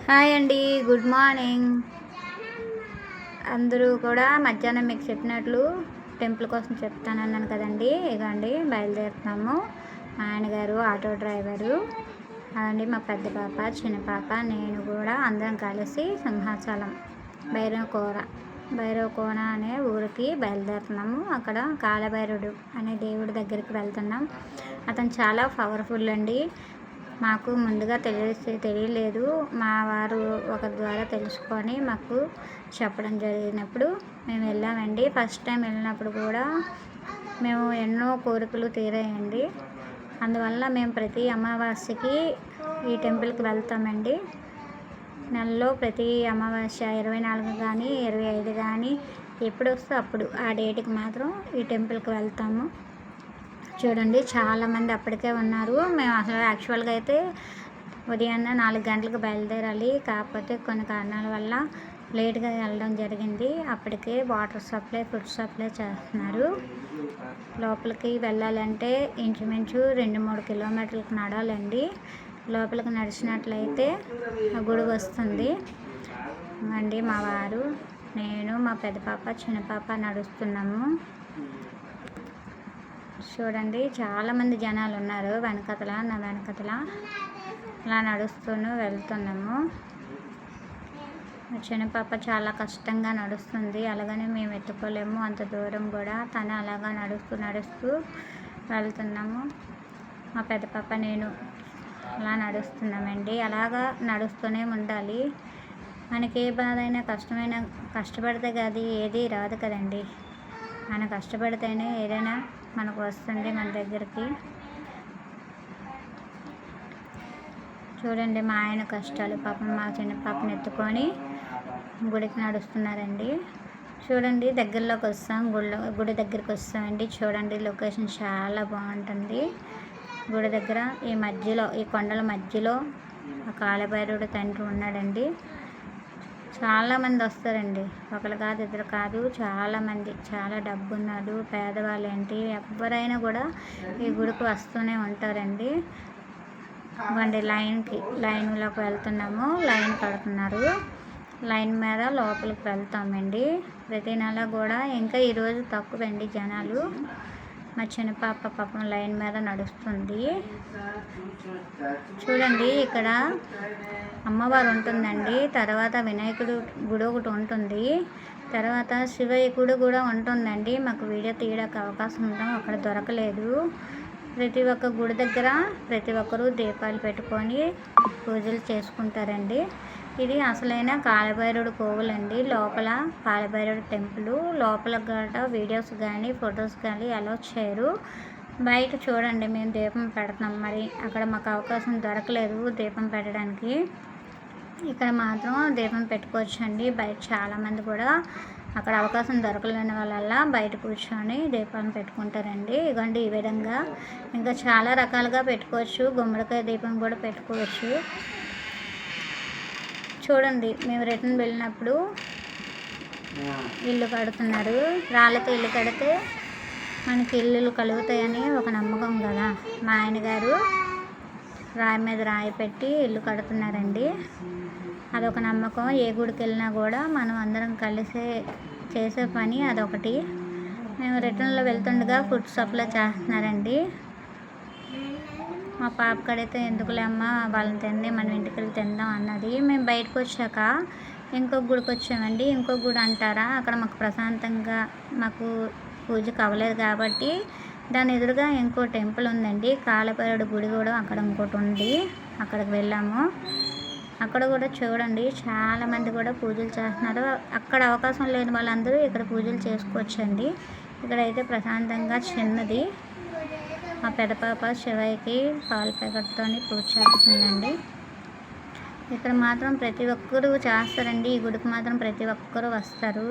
Hi అండి, good morning. అందరూ కూడా మధ్యాహ్నం మీకు చెప్పినట్లు టెంపుల్ కోసం చెప్తానన్నాను కదండి. ఇగండి బయలుదేరుతున్నాము. మా ఆయనగారు ఆటో డ్రైవరు అండి, మా పెద్ద పాప, చిన్న పాప, నేను కూడా అందరం కలిసి సింహాచలం భైరవకోన అనే ఊరికి బయలుదేరుతున్నాము. అక్కడ కాలభైరవుడు అనే దేవుడి దగ్గరికి వెళ్తున్నాం. అతను చాలా పవర్ఫుల్ అండి. మాకు ముందుగా తెలియలేదు. మా వారు ఒకరి ద్వారా తెలుసుకొని మాకు చెప్పడం జరిగినప్పుడు మేము వెళ్ళామండి. ఫస్ట్ టైం వెళ్ళినప్పుడు కూడా మేము ఎన్నో కోరికలు తీరాయండి. అందువల్ల మేము ప్రతి అమావాస్యకి ఈ టెంపుల్కి వెళ్తామండి. నెలలో ప్రతి అమావాస్య 24 కానీ 25 కానీ ఎప్పుడు వస్తే అప్పుడు ఆ డేట్కి మాత్రం ఈ టెంపుల్కి వెళ్తాము. చూడండి, చాలామంది అప్పటికే ఉన్నారు. మేము అసలు యాక్చువల్గా అయితే ఉదయాన్నే 4 గంటలకు బయలుదేరాలి. కాకపోతే కొన్ని కారణాల వల్ల లేట్గా వెళ్ళడం జరిగింది. అప్పటికే వాటర్ సప్లై, ఫుడ్ సప్లై చేస్తున్నారు. లోపలికి వెళ్ళాలంటే ఇంచుమించు 2-3 కిలోమీటర్లకు నడాలండి. లోపలికి నడిచినట్లయితే ఆ గుడి వస్తుంది అండి. మా వారు, నేను, మా పెద్ద పాప, చిన్న పాప నడుస్తున్నాము. చూడండి, చాలామంది జనాలు ఉన్నారు నా వెనకతల అలా నడుస్తూనే వెళ్తున్నాము. చిన్న పాప చాలా కష్టంగా నడుస్తుంది. అలాగనే మేము ఎత్తుకోలేము అంత దూరం కూడా. తను అలాగా నడుస్తూ వెళ్తున్నాము. మా పెద్ద పాప, నేను అలా నడుస్తున్నామండి. అలాగా నడుస్తూనే ఉండాలి. మనకి ఏ బాధ అయినా కష్టమైనా కష్టపడితే కాదు ఏది రాదు కదండి. మనం కష్టపడితేనే ఏదైనా మనకు వస్తుంది మన దగ్గరికి. చూడండి, మా ఆయన కష్టాలు. పాపం మా చిన్న పాపను ఎత్తుకొని గుడికి నడుస్తున్నారండి. చూడండి, దగ్గరలోకి వస్తాం, గుడి దగ్గరికి వస్తామండి. చూడండి, లొకేషన్ చాలా బాగుంటుంది. గుడి దగ్గర ఈ కొండల మధ్యలో ఆ కాలభైరవుడు తండ్రి ఉన్నాడండి. చాలామంది వస్తారండి, ఒకరు కాదు, ఇద్దరు కాదు, చాలామంది. చాలా డబ్బు ఉన్నాడు, పేదవాళ్ళు ఏంటి ఎవరైనా కూడా ఈ గుడికి వస్తూనే ఉంటారండి. ఇవ్వండి, లైన్లోకి వెళ్తున్నాము. లైన్ కడుతున్నారు. లైన్ మీద లోపలికి వెళ్తామండి. ప్రతి నెల కూడా ఇంకా ఈరోజు తక్కువండి జనాలు. మా చిన్న పాప పాపం లైన్ మీద నడుస్తుంది. చూడండి, ఇక్కడ అమ్మవారు ఉంటుందండి. తర్వాత వినాయకుడు గుడి ఒకటి ఉంటుంది. తర్వాత శివయ్య గుడి కూడా ఉంటుందండి. మాకు వీడియో తీయడానికి అవకాశం ఉండడం అక్కడ దొరకలేదు. ప్రతి ఒక్క గుడి దగ్గర ప్రతి ఒక్కరూ దీపాలు పెట్టుకొని పూజలు చేసుకుంటారండి. ఇది అసలైన కాలభైరవుడు కోవులండి. లోపల కాలభైరవుడు టెంపుల్ లోపల గట్రా వీడియోస్ కానీ ఫొటోస్ కానీ అలౌ చేయరు. బయట చూడండి, మేము దీపం పెడతాం. మరి అక్కడ మాకు అవకాశం దొరకలేదు దీపం పెట్టడానికి. ఇక్కడ మాత్రం దీపం పెట్టుకోవచ్చండి. బయట చాలామంది కూడా అక్కడ అవకాశం దొరకలేని వల్ల బయట కూర్చొని దీపాలను పెట్టుకుంటారండి. ఇదిగోండి, ఈ విధంగా ఇంకా చాలా రకాలుగా పెట్టుకోవచ్చు. గుమ్మడికాయ దీపం కూడా పెట్టుకోవచ్చు. చూడండి, మేము రిటర్న్ వెళ్ళినప్పుడు ఇల్లు కడుతున్నారు. రాళ్ళతో ఇల్లు కడితే మనకి ఇల్లులు కలుగుతాయని ఒక నమ్మకం కదా. మా ఆయనగారు రాయి మీద రాయి పెట్టి ఇల్లు కడుతున్నారండి. అదొక నమ్మకం. ఏ గుడికి వెళ్ళినా కూడా మనం అందరం కలిసి చేసే పని అదొకటి. మేము రిటర్న్లో వెళ్తుండగా ఫుడ్ సప్లై చేస్తున్నారండి. మా పాప కడితే ఎందుకులే అమ్మ, వాళ్ళని తిండి మనం ఇంటికి వెళ్ళి తిందాం అన్నది. మేము బయటకు వచ్చాక ఇంకొక గుడికి వచ్చామండి. ఇంకొక గుడి అంటారా, అక్కడ మాకు ప్రశాంతంగా మాకు పూజకు అవ్వలేదు కాబట్టి దాని ఎదురుగా ఇంకో టెంపుల్ ఉందండి. కాలభైరవుడు గుడి కూడా అక్కడ ఇంకోటి ఉంది. అక్కడికి వెళ్ళాము. అక్కడ కూడా చూడండి, చాలామంది కూడా పూజలు చేస్తున్నారు. అక్కడ అవకాశం లేని వాళ్ళందరూ ఇక్కడ పూజలు చేసుకోవచ్చండి. ఇక్కడైతే ప్రశాంతంగా చిన్నది. మా పెద్ద పాప శివయ్యకి పాల ప్యాకెట్తో పూజ చేస్తుందండి. ఇక్కడ మాత్రం ప్రతి ఒక్కరూ చేస్తారండి. ఈ గుడికి మాత్రం ప్రతి ఒక్కరూ వస్తారు.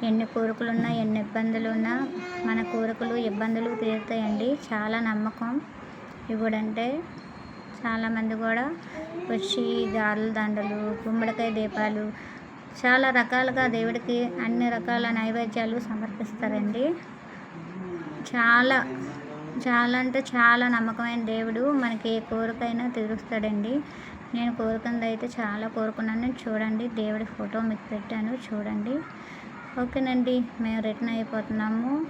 ఎన్ని కోరికలున్నా ఎన్ని ఇబ్బందులు ఉన్నా మన కోరికలు ఇబ్బందులు తీరుతాయండి. చాలా నమ్మకం ఈ గుడి అంటే. చాలామంది కూడా వచ్చి గారెల దండలు, గుమ్మడికాయ దీపాలు, చాలా రకాలుగా దేవుడికి అన్ని రకాల నైవేద్యాలు సమర్పిస్తారండి. చాలా చాలా అంటే చాలా నమ్మకమైన దేవుడు. మనకి ఏ కోరికైనా తీరుస్తాడండి. నేను కోరుకున్నదైతే చాలా కోరుకున్నాను. చూడండి, దేవుడి ఫోటో మీకు పెట్టాను చూడండి. ఓకేనండి, మేము రిటర్న్ అయిపోతున్నాము.